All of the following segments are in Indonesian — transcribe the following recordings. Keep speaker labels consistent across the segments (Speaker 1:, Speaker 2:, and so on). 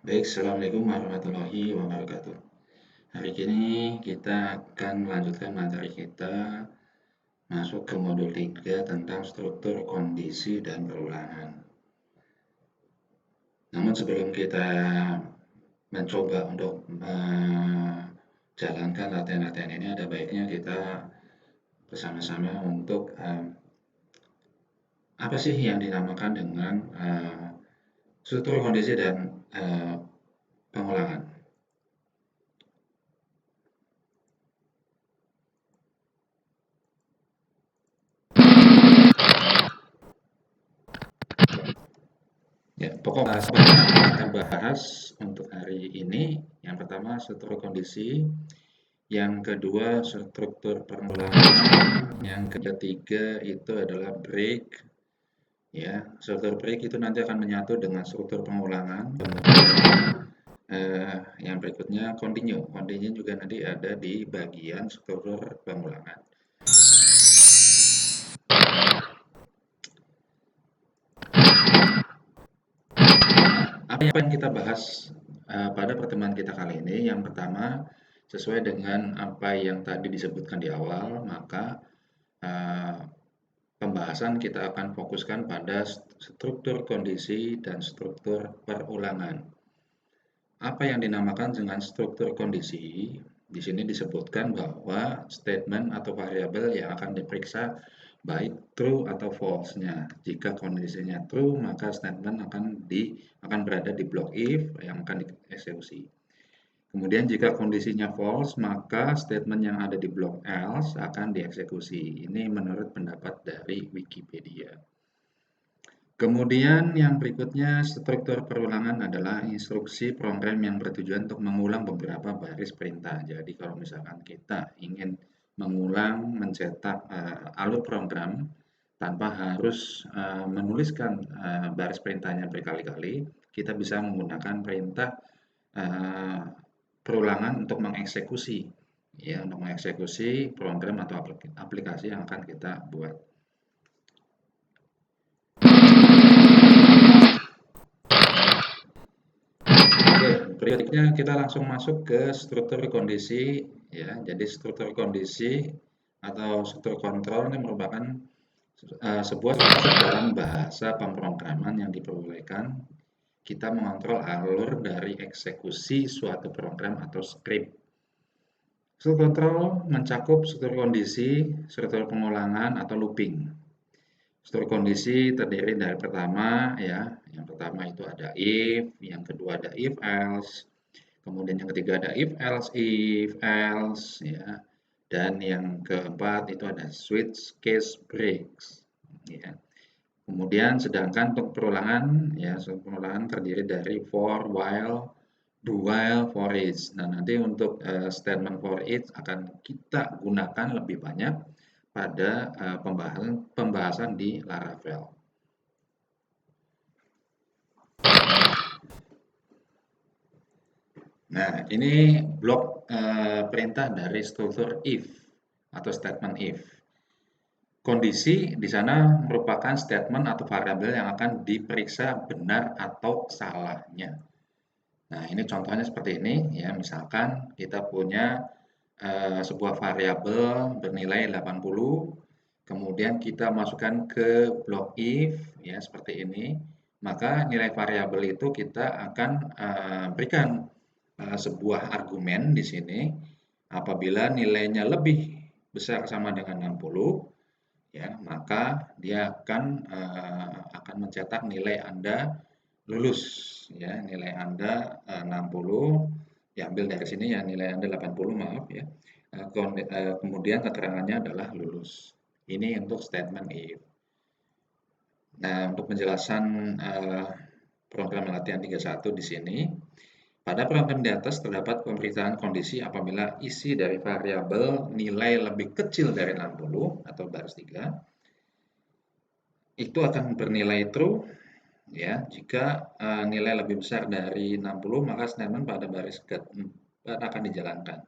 Speaker 1: Baik, Assalamualaikum warahmatullahi wabarakatuh. Hari ini kita akan melanjutkan materi kita masuk ke modul 3 tentang struktur, kondisi, dan perulangan. Namun sebelum kita mencoba untuk menjalankan latihan-latihan ini, ada baiknya kita bersama-sama untuk apa sih yang dinamakan dengan struktur, kondisi, dan pengulangan. Ya, pokok bahasan yang kita bahas untuk hari ini, yang pertama struktur kondisi, yang kedua struktur pengulangan, yang ketiga itu adalah break. Ya, struktur break itu nanti akan menyatu dengan struktur pengulangan. Yang berikutnya continue. Continue juga nanti ada di bagian struktur pengulangan. Apa yang kita bahas pada pertemuan kita kali ini? Yang pertama, sesuai dengan apa yang tadi disebutkan di awal, maka pembahasan kita akan fokuskan pada struktur kondisi dan struktur perulangan. Apa yang dinamakan dengan struktur kondisi? Di sini disebutkan bahwa statement atau variabel yang akan diperiksa baik true atau false-nya. Jika kondisinya true, maka statement akan berada di blok if yang akan dieksekusi. Kemudian jika kondisinya false, maka statement yang ada di blok else akan dieksekusi. Ini menurut pendapat dari Wikipedia. Kemudian yang berikutnya, struktur perulangan adalah instruksi program yang bertujuan untuk mengulang beberapa baris perintah. Jadi kalau misalkan kita ingin mengulang mencetak alur program tanpa harus menuliskan baris perintahnya berkali-kali, kita bisa menggunakan perintah perulangan untuk mengeksekusi, ya, untuk mengeksekusi program atau aplikasi yang akan kita buat. Berikutnya kita langsung masuk ke struktur kondisi, ya. Jadi struktur kondisi atau struktur kontrol ini merupakan sebuah struktur dalam bahasa pemrograman yang diperbolehkan kita mengontrol alur dari eksekusi suatu program atau script. Struktur kontrol mencakup struktur kondisi, struktur pengulangan atau looping. Struktur kondisi terdiri dari pertama, ya, yang pertama itu ada if, yang kedua ada if else, kemudian yang ketiga ada if else, ya, dan yang keempat itu ada switch case breaks, ya. Kemudian sedangkan untuk perulangan, ya, perulangan terdiri dari for, while, do while, for each. Nah, nanti untuk statement for each akan kita gunakan lebih banyak pada pembahasan di Laravel. Nah, ini blok perintah dari struktur if atau statement if. Kondisi di sana merupakan statement atau variabel yang akan diperiksa benar atau salahnya. Nah, ini contohnya seperti ini, ya. Misalkan kita punya sebuah variabel bernilai 80, kemudian kita masukkan ke blok if, ya, seperti ini, maka nilai variabel itu kita akan berikan sebuah argumen di sini. Apabila nilainya lebih besar sama dengan 60, ya, maka dia akan mencetak nilai Anda lulus, ya, nilai Anda 60, diambil dari sini ya, nilai Anda 80, maaf ya. Kemudian keterangannya adalah lulus. Ini untuk statement if. Nah, untuk penjelasan program latihan 31 di sini, pada program di atas terdapat pemberitaan kondisi apabila isi dari variabel nilai lebih kecil dari 60 atau baris 3, itu akan bernilai true. Ya, jika nilai lebih besar dari 60, maka statement pada baris keempat akan dijalankan.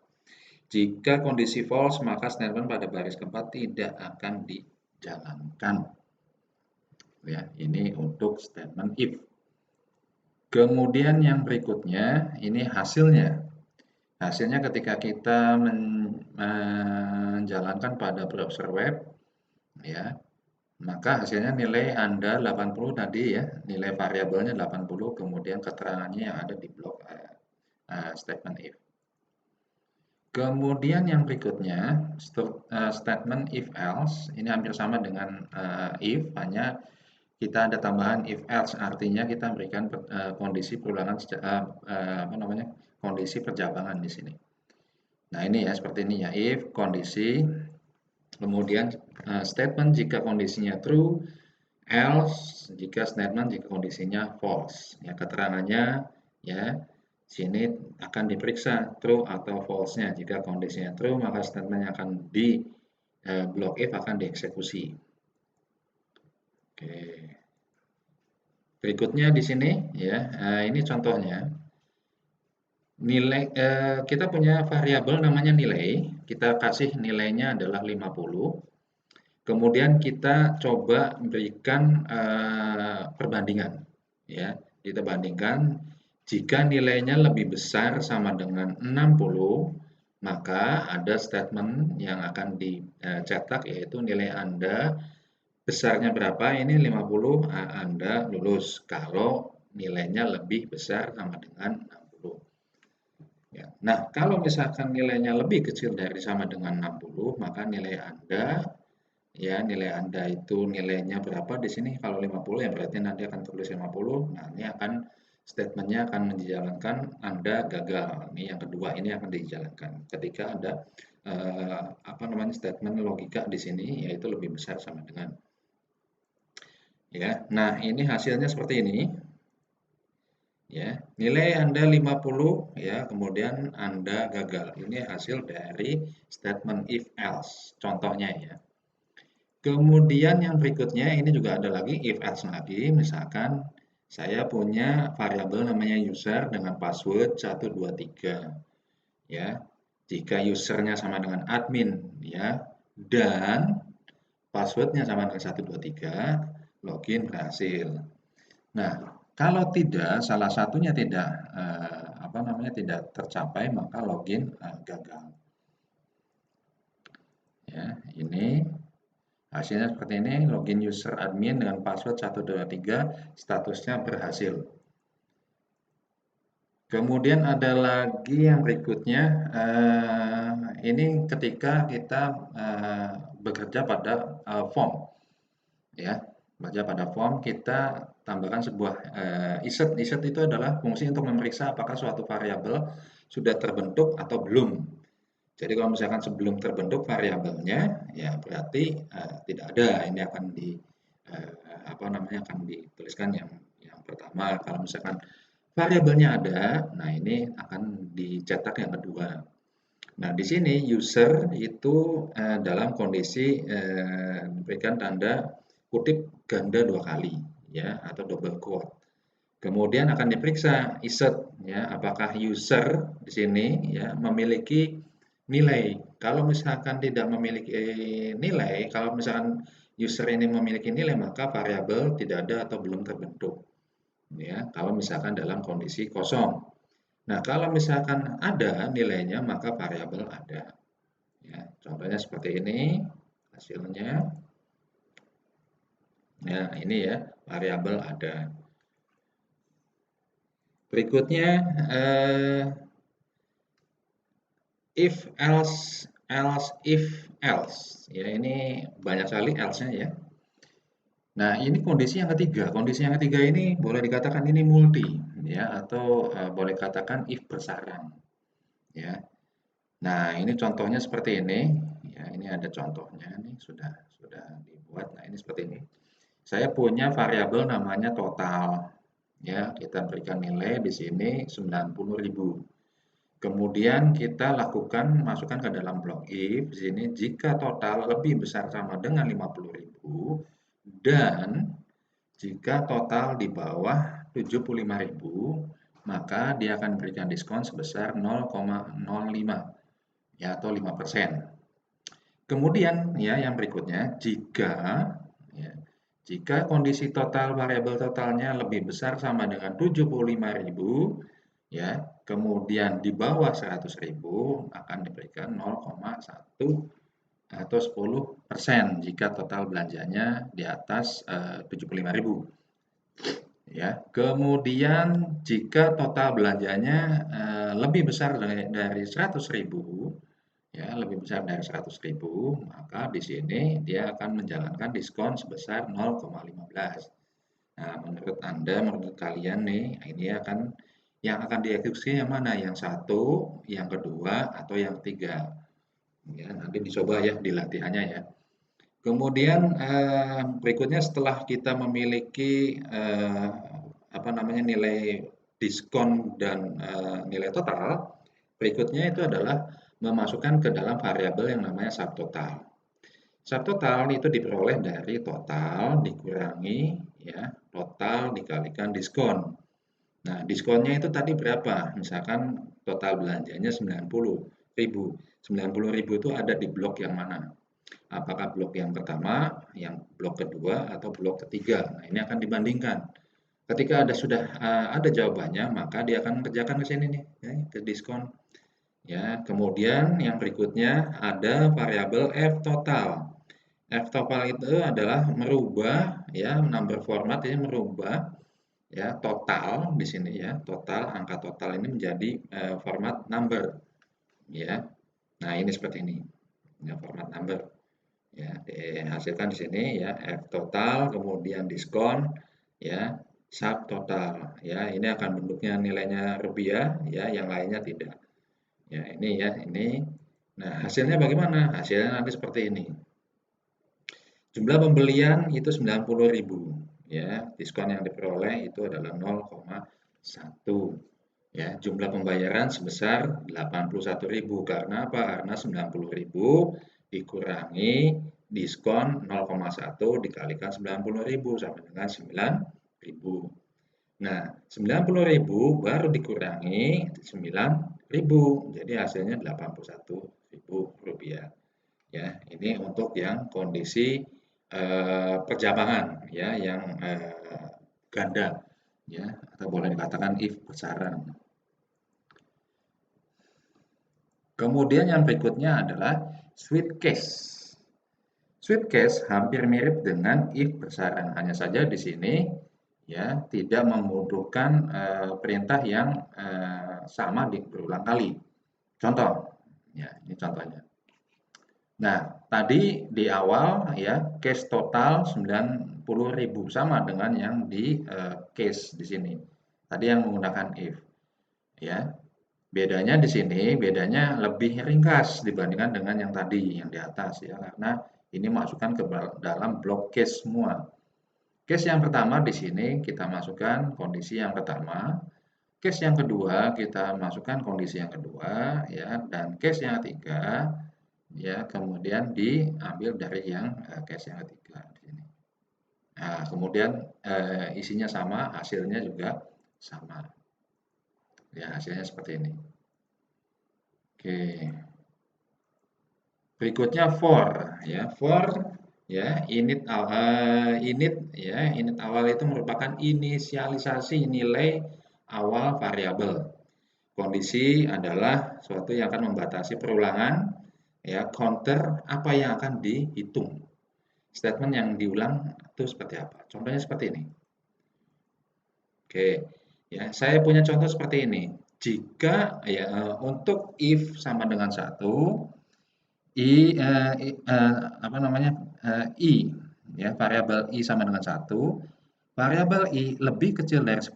Speaker 1: Jika kondisi false, maka statement pada baris keempat tidak akan dijalankan. Ya, ini untuk statement if. Kemudian yang berikutnya ini hasilnya. Hasilnya ketika kita menjalankan pada browser web, ya, maka hasilnya nilai Anda 80 tadi ya, nilai variabelnya 80, kemudian keterangannya yang ada di blok statement if. Kemudian yang berikutnya, statement if else, ini hampir sama dengan if, hanya kita ada tambahan if else, artinya kita berikan kondisi perulangan apa namanya, kondisi perjabangan di sini. Nah ini ya seperti ini ya, if kondisi, kemudian statement jika kondisinya true, else jika statement jika kondisinya false. Ya keterangannya ya sini akan diperiksa true atau false-nya. Jika kondisinya true maka statement yang akan di blok if akan dieksekusi. Oke. Berikutnya di sini ya, ini contohnya. Nilai kita punya variabel namanya nilai, kita kasih nilainya adalah 50. Kemudian kita coba berikan perbandingan ya. Kita bandingkan jika nilainya lebih besar sama dengan 60, maka ada statement yang akan dicetak yaitu nilai Anda besarnya berapa, ini 50, Anda lulus. Kalau nilainya lebih besar sama dengan 60. Ya. Nah, kalau misalkan nilainya lebih kecil dari sama dengan 60, maka nilai Anda ya, nilai Anda itu nilainya berapa di sini? Kalau 50 ya berarti nanti akan tulis 50. Nah, ini akan statementnya akan menjalankan Anda gagal. Ini yang kedua, ini akan dijalankan ketika ada apa namanya statement logika di sini yaitu lebih besar sama dengan ya. Nah, ini hasilnya seperti ini. Ya, nilai Anda 50 ya, kemudian Anda gagal. Ini hasil dari statement if else. Contohnya ya. Kemudian yang berikutnya ini juga ada lagi if else lagi. Misalkan saya punya variabel namanya user dengan password 123 ya. Jika usernya sama dengan admin ya dan passwordnya sama dengan 123, login berhasil. Nah, kalau tidak, salah satunya tidak apa namanya tidak tercapai, maka login gagal. Ya, ini hasilnya seperti ini, login user admin dengan password 123, statusnya berhasil. Kemudian ada lagi yang berikutnya, ini ketika kita bekerja pada form, ya, bekerja pada form kita tambahkan sebuah isert. Isert itu adalah fungsi untuk memeriksa apakah suatu variabel sudah terbentuk atau belum. Jadi kalau misalkan sebelum terbentuk variabelnya, ya berarti tidak ada. Ini akan apa namanya akan dituliskan yang pertama. Kalau misalkan variabelnya ada, nah ini akan dicetak yang kedua. Nah di sini user itu dalam kondisi diberikan tanda kutip ganda 2 kali ya atau double quote. Kemudian akan diperiksa isert ya apakah user di sini ya memiliki nilai. Kalau misalkan tidak memiliki nilai, kalau misalkan user ini memiliki nilai maka variabel tidak ada atau belum terbentuk. Ya, kalau misalkan dalam kondisi kosong. Nah, kalau misalkan ada nilainya maka variabel ada. Ya, contohnya seperti ini hasilnya. Nah, ini ya variabel ada. Berikutnya if else if else ya ini banyak sekali else-nya ya. Nah, ini kondisi yang ketiga. Kondisi yang ketiga ini boleh dikatakan ini multi ya atau boleh katakan if bersarang ya. Nah, ini contohnya seperti ini. Ya, ini ada contohnya nih sudah dibuat. Nah, ini seperti ini. Saya punya variabel namanya total. Ya, kita berikan nilai di sini 90.000. Kemudian kita lakukan masukkan ke dalam blok if di sini jika total lebih besar sama dengan 50.000 dan jika total di bawah 75.000 maka dia akan berikan diskon sebesar 0,05 ya atau 5%. Kemudian ya yang berikutnya jika ya, Jika kondisi total variabel totalnya lebih besar sama dengan 75.000, ya, kemudian di bawah 100.000 akan diberikan 0,1 atau 10% jika total belanjanya di atas 75.000. Ya, kemudian jika total belanjanya lebih besar dari 100.000, ya, lebih besar dari 100.000, maka di sini dia akan menjalankan diskon sebesar 0,15. Nah, menurut Anda, menurut kalian nih, ini yang akan dieksekusi yang mana? Yang satu, yang kedua, atau yang ketiga? Ya, nanti dicoba ya di latihannya ya. Kemudian berikutnya setelah kita memiliki apa namanya nilai diskon dan nilai total, berikutnya itu adalah memasukkan ke dalam variabel yang namanya subtotal. Subtotal itu diperoleh dari total dikurangi ya total dikalikan diskon. Nah, diskonnya itu tadi berapa? Misalkan total belanjanya 90.000. 90.000 itu ada di blok yang mana? Apakah blok yang pertama, yang blok kedua, atau blok ketiga? Nah, ini akan dibandingkan. Ketika ada jawabannya, maka dia akan mengerjakan ke sini nih, ya, ke diskon. Ya, kemudian yang berikutnya ada variabel F total. F total itu adalah merubah ya number format ini merubah ya total di sini ya total angka total ini menjadi format number ya. Nah, ini seperti ini. Ya, format number. Ya, dihasilkan di sini ya F total kemudian diskon ya subtotal ya ini akan bentuknya nilainya rupiah ya yang lainnya tidak ya ini nah hasilnya bagaimana hasilnya nanti seperti ini jumlah pembelian itu 90.000 ya diskon yang diperoleh itu adalah 0,1 ya jumlah pembayaran sebesar 81.000 karena apa karena 90.000 dikurangi diskon 0,1 dikalikan 90.000 sama dengan 9.000. Nah, 90.000 baru dikurangi 9.000. Jadi hasilnya 81.000 rupiah. Ya, ini untuk yang kondisi perjabangan ya yang ganda ya atau boleh dikatakan if besaran. Kemudian yang berikutnya adalah switch case. Switch case hampir mirip dengan if besaran, hanya saja di sini ya tidak membutuhkan perintah yang sama berulang kali. Contoh, ya ini contohnya. Nah, tadi di awal ya case total 90.000 sama dengan yang di case di sini. Tadi yang menggunakan if ya. Bedanya di sini, bedanya lebih ringkas dibandingkan dengan yang tadi, yang di atas ya, karena ini masukkan ke dalam blok case semua. Case yang pertama di sini kita masukkan kondisi yang pertama, case yang kedua kita masukkan kondisi yang kedua, ya, dan case yang ketiga, ya, kemudian diambil dari yang case yang ketiga di sini. Nah, kemudian isinya sama, hasilnya juga sama. Ya, hasilnya seperti ini. Oke. Berikutnya for ya. For ya, init awal itu merupakan inisialisasi nilai awal variabel. Kondisi adalah suatu yang akan membatasi perulangan ya, counter apa yang akan dihitung. Statement yang diulang itu seperti apa? Contohnya seperti ini. Oke, ya, saya punya contoh seperti ini. Jika ya untuk if sama dengan 1 apa namanya, I, ya, variabel I sama dengan 1, variabel I lebih kecil dari 10,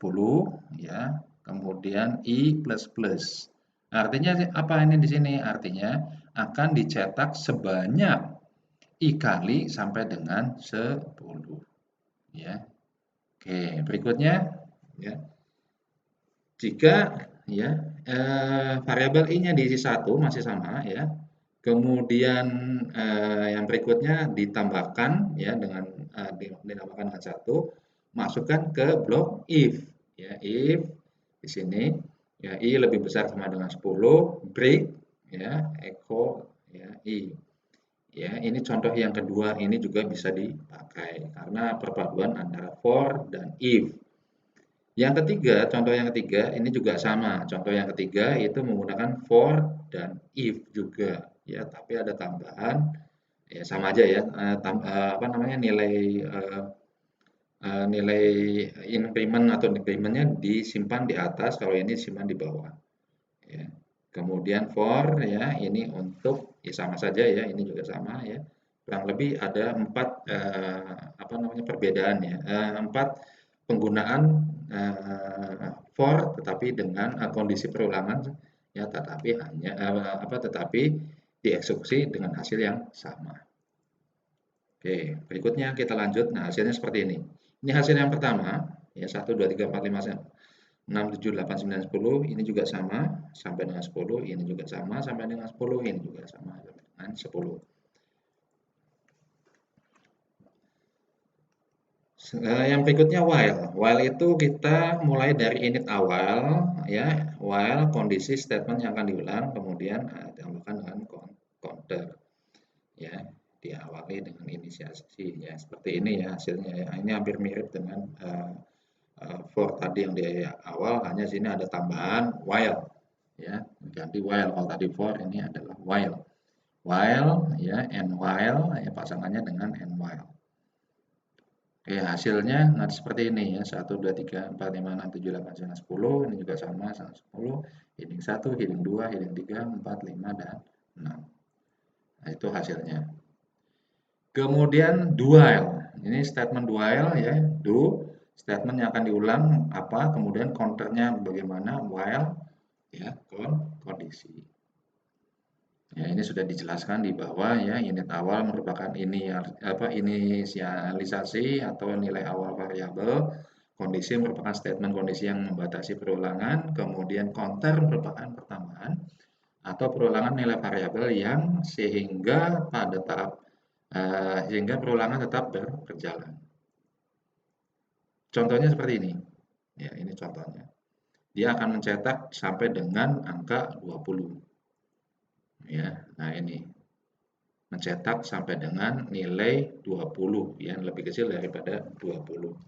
Speaker 1: ya, kemudian I plus plus. Artinya apa ini di sini? Artinya akan dicetak sebanyak I kali sampai dengan 10, ya. Oke, berikutnya, ya, jika ya variabel I-nya diisi 1 masih sama ya. Kemudian yang berikutnya ditambahkan ya dengan ditambahkan dengan 1, masukkan ke blok if ya. If di sini ya I lebih besar sama dengan 10, break ya echo ya I. Ya, ini contoh yang kedua, ini juga bisa dipakai karena perpaduan antara for dan if. Yang ketiga, contoh yang ketiga ini juga sama. Contoh yang ketiga itu menggunakan for dan if juga, ya, tapi ada tambahan, ya sama aja ya, apa namanya, nilai, nilai increment atau decrement-nya disimpan di atas, kalau ini disimpan di bawah, ya. Kemudian for, ya, ini untuk, ya sama saja ya, ini juga sama ya. Kurang lebih ada 4, apa namanya, perbedaan ya, 4 penggunaan, for tetapi dengan, kondisi perulangan ya, tetapi hanya, tetapi dieksekusi dengan hasil yang sama. Oke, berikutnya kita lanjut. Nah, hasilnya seperti ini. Ini hasil yang pertama, ya 1, 2, 3, 4, 5, 6, 7, 8, 9, 10. Ini juga sama, sampai dengan 10. Ini juga sama, sampai dengan 10. Ini juga sama, sampai dengan 10. Yang berikutnya while. While itu kita mulai dari init awal, ya. While kondisi statement yang akan diulang, kemudian tambahkan dengan counter, ya. Diawali dengan inisiasi, ya. Seperti ini ya hasilnya ya. Ini hampir mirip dengan for tadi yang di awal, hanya sini ada tambahan while, ya. Ganti while. Kalau tadi for, ini adalah while. While, ya, and while, ya, pasangannya dengan and while. Oke, hasilnya nanti seperti ini ya. 1, 2, 3, 4, 5, 6, 7, 8, 9, 10. Ini juga sama 10. Heading 1, heading 2, heading 3, 4, 5, dan 6. Nah, itu hasilnya. Kemudian do while. Ini statement do while ya. Do, statement yang akan diulang apa, kemudian counternya bagaimana, while, ya, kondisi. Ya, ini sudah dijelaskan di bawah ya. Unit awal merupakan inisialisasi atau nilai awal variabel. Kondisi merupakan statement kondisi yang membatasi perulangan. Kemudian counter merupakan pertambahan atau perulangan nilai variabel yang sehingga perulangan tetap berjalan. Contohnya seperti ini. Ya, ini contohnya. Dia akan mencetak sampai dengan angka 20. Ya, nah ini mencetak sampai dengan nilai 20 yang lebih kecil daripada 20.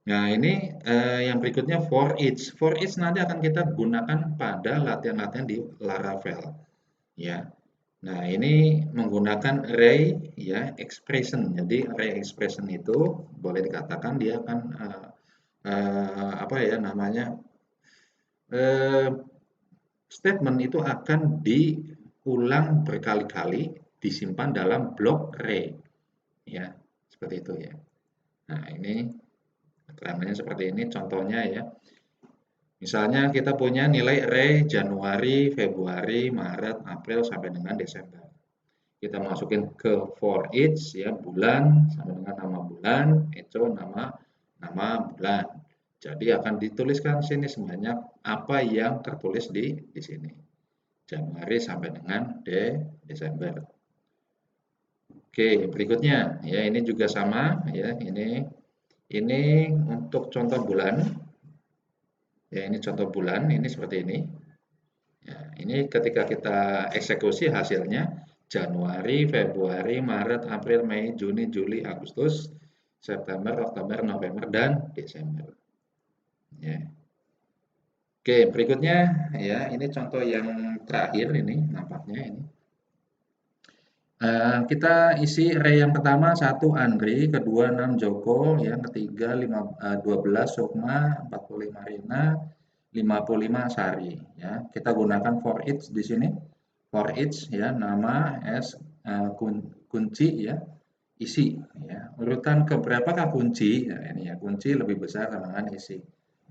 Speaker 1: Nah, ini yang berikutnya for each. For each nanti akan kita gunakan pada latihan-latihan di Laravel, ya. Nah, ini menggunakan array ya expression. Jadi array expression itu boleh dikatakan dia akan apa ya namanya, eh, statement itu akan diulang berkali-kali, disimpan dalam blok array, ya, seperti itu ya. Nah, ini keterangannya seperti ini contohnya ya. Misalnya kita punya nilai array Januari, Februari, Maret, April sampai dengan Desember. Kita masukin ke for each ya, bulan sama dengan nama bulan, itu nama bulan. Jadi akan dituliskan sini sebanyak apa yang tertulis di sini. Januari sampai dengan Desember. Oke, berikutnya ya ini juga sama ya, ini untuk contoh bulan. Ya, ini contoh bulan, ini seperti ini. Ya, ini ketika kita eksekusi hasilnya Januari, Februari, Maret, April, Mei, Juni, Juli, Agustus, September, Oktober, November, dan Desember. Ya. Oke, berikutnya ya ini contoh yang terakhir ini nampaknya ini. Kita isi array yang pertama 1 Andri, kedua 6 Joko, yang ketiga 12 Sukma, 45 Rina, 55 Sari. Ya, kita gunakan for each di sini. For each ya nama s kunci ya isi ya. Urutan keberapakah kunci? Nah, ini ya kunci lebih besar sama dengan isi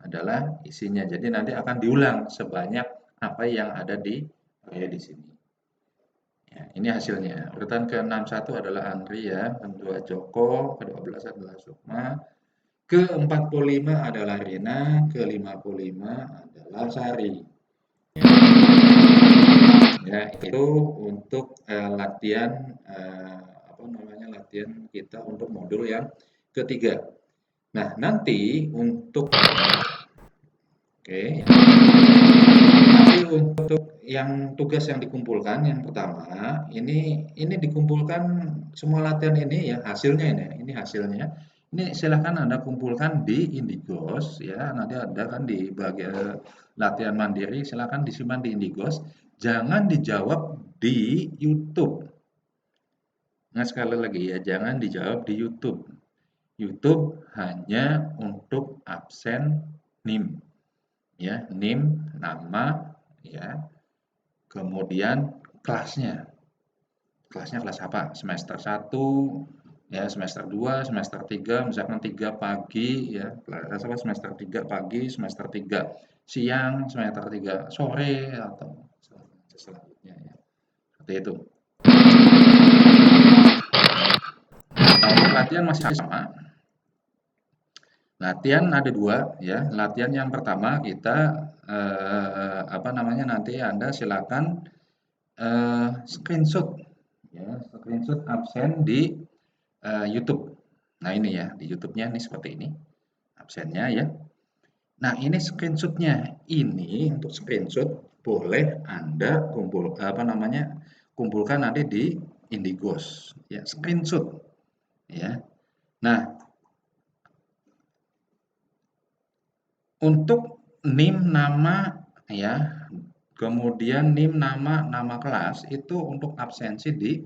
Speaker 1: adalah isinya. Jadi nanti akan diulang sebanyak apa yang ada di array di sini. Ya, ini hasilnya. Urutan ke-61 adalah Andri ya, kedua Joko, ke-12 adalah Sukma, ke-45 adalah Rina, ke-55 adalah Sari. Ya, itu untuk latihan apa namanya latihan kita untuk modul yang ketiga. Nah, nanti untuk Oke. Nanti untuk yang tugas yang dikumpulkan yang pertama, ini dikumpulkan semua latihan ini ya, hasilnya ini hasilnya. Ini silahkan Anda kumpulkan di Indigos ya, nanti ada kan di bagian latihan mandiri, silahkan disimpan di Indigos. Jangan dijawab di YouTube. Nah, sekali lagi ya, jangan dijawab di YouTube. YouTube hanya untuk absen NIM ya, NIM, nama ya, kemudian kelasnya. Kelasnya kelas apa? Semester 1, ya semester 2, semester 3, misalkan 3 pagi ya, kelas apa semester 3 pagi, semester 3 siang, semester 3 sore atau selanjutnya ya. Seperti itu. Nah, untuk latihan masih sama. Latihan ada dua ya. Latihan yang pertama kita apa namanya nanti Anda silakan screenshot ya, screenshot absen di YouTube. Nah ini ya di YouTube-nya ini seperti ini absennya ya. Nah ini screenshotnya. Ini untuk screenshot boleh Anda kumpulkan nanti di Indigos ya screenshot ya. Nah untuk NIM nama ya, kemudian NIM nama kelas itu untuk absensi di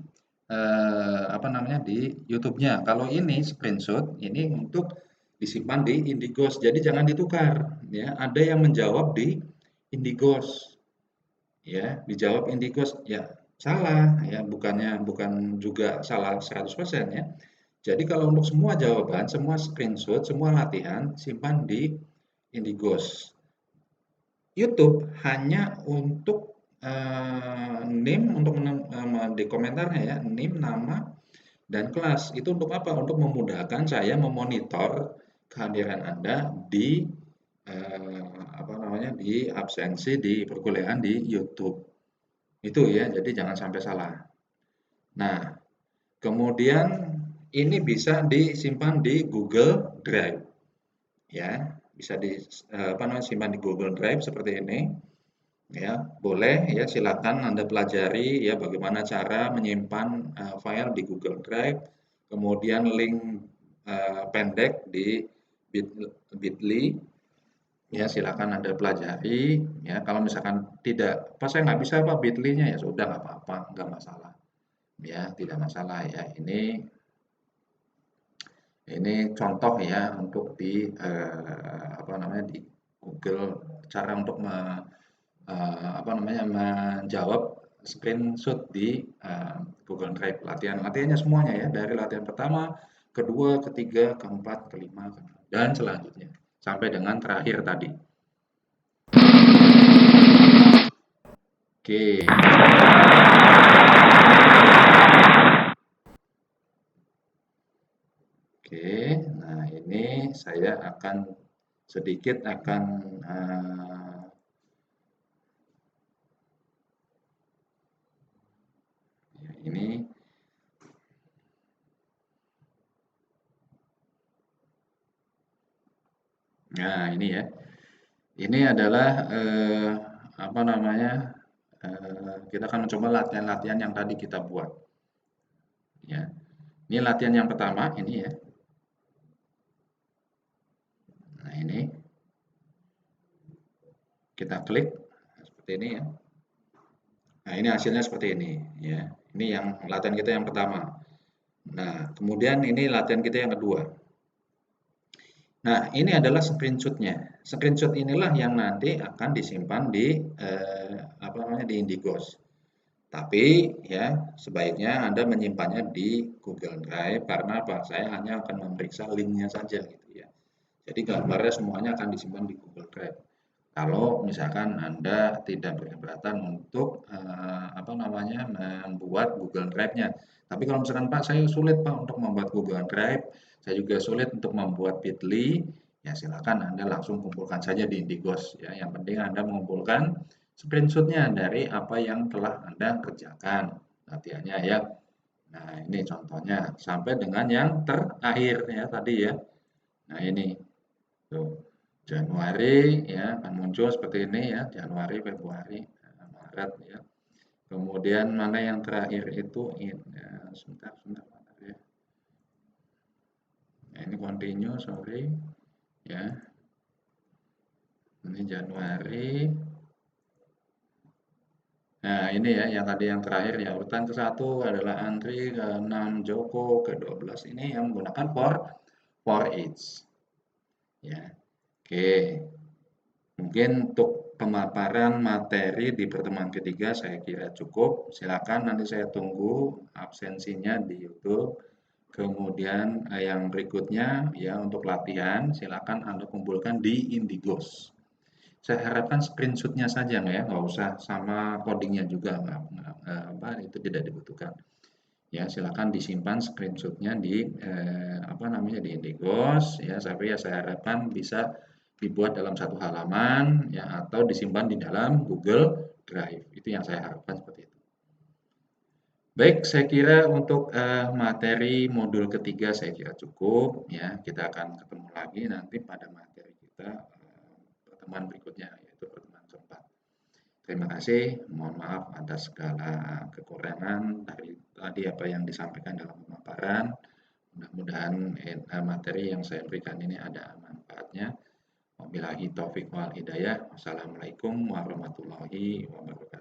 Speaker 1: apa namanya di YouTube-nya. Kalau ini screenshot ini untuk disimpan di Indigos. Jadi jangan ditukar ya. Ada yang menjawab di Indigos ya, dijawab Indigos ya salah ya, bukan juga salah 100% ya. Jadi kalau untuk semua jawaban, semua screenshot, semua latihan simpan di Indigos. YouTube hanya untuk NIM untuk di komentarnya ya, NIM, nama, dan kelas. Itu untuk apa? Untuk memudahkan saya memonitor kehadiran Anda di apa namanya di absensi di perkuliahan di YouTube. Itu ya, jadi jangan sampai salah. Nah, kemudian ini bisa disimpan di Google Drive ya. Bisa di apa namanya simpan di Google Drive seperti ini. Ya, boleh ya silakan Anda pelajari ya bagaimana cara menyimpan file di Google Drive, kemudian link pendek di Bitly ya silakan Anda pelajari ya. Kalau misalkan tidak, pas saya nggak bisa Pak Bitly-nya ya sudah nggak apa-apa, nggak masalah ya, tidak masalah ya. Ini contoh ya untuk di apa namanya di Google cara untuk apa namanya, menjawab screenshot di Google Drive latihannya semuanya ya dari latihan pertama, kedua, ketiga, keempat, kelima, dan selanjutnya sampai dengan terakhir tadi. Oke. Oke, nah ini saya akan sedikit akan ini nah ini ya. Ini adalah apa namanya? Kita akan mencoba latihan-latihan yang tadi kita buat ya. Ini latihan yang pertama ini ya. Nah, ini kita klik seperti ini ya. Nah, ini hasilnya seperti ini ya. Ini yang latihan kita yang pertama. Nah, kemudian ini latihan kita yang kedua. Nah, ini adalah screenshot-nya. Screenshot inilah yang nanti akan disimpan di apa namanya di Indigos. Tapi ya sebaiknya Anda menyimpannya di Google Drive karena apa? Saya hanya akan memeriksa linknya saja gitu ya. Jadi gambarnya semuanya akan disimpan di Google Drive. Kalau misalkan Anda tidak berkeberatan untuk apa namanya membuat Google Drive-nya. Tapi kalau misalkan Pak saya sulit Pak untuk membuat Google Drive, saya juga sulit untuk membuat Bitly, ya silakan Anda langsung kumpulkan saja di Indigos ya. Yang penting Anda mengumpulkan screenshot-nya dari apa yang telah Anda kerjakan latihannya ya. Nah, ini contohnya sampai dengan yang terakhir ya tadi ya. Nah, ini tuh. Januari ya akan muncul seperti ini ya, Januari, Februari, Maret ya. Kemudian mana yang terakhir itu sebentar ya. Nah, ini continue, sorry ya. Ini Januari. Nah, ini ya yang tadi yang terakhir ya, urutan ke-1 adalah Andri, ke-6 Joko, ke-12 ini yang menggunakan for each. Ya. Oke. Mungkin untuk pemaparan materi di pertemuan ketiga saya kira cukup. Silakan nanti saya tunggu absensinya di YouTube. Kemudian yang berikutnya ya untuk latihan silakan Anda kumpulkan di Indigos. Saya harapkan screenshotnya saja ya, nggak usah sama codingnya juga, itu tidak dibutuhkan. Ya, silakan disimpan screenshotnya di apa namanya di Indigos ya, tapi ya saya harapkan bisa dibuat dalam satu halaman ya atau disimpan di dalam Google Drive. Itu yang saya harapkan seperti itu. Baik, saya kira untuk materi modul ketiga saya kira cukup ya. Kita akan ketemu lagi nanti pada materi kita pertemuan berikutnya yaitu pertemuan keempat. Terima kasih, mohon maaf atas segala kekurangan dari tadi apa yang disampaikan dalam pemaparan. Mudah-mudahan materi yang saya berikan ini ada manfaatnya. Wabillahi taufiq wal hidayah. Wassalamualaikum warahmatullahi wabarakatuh.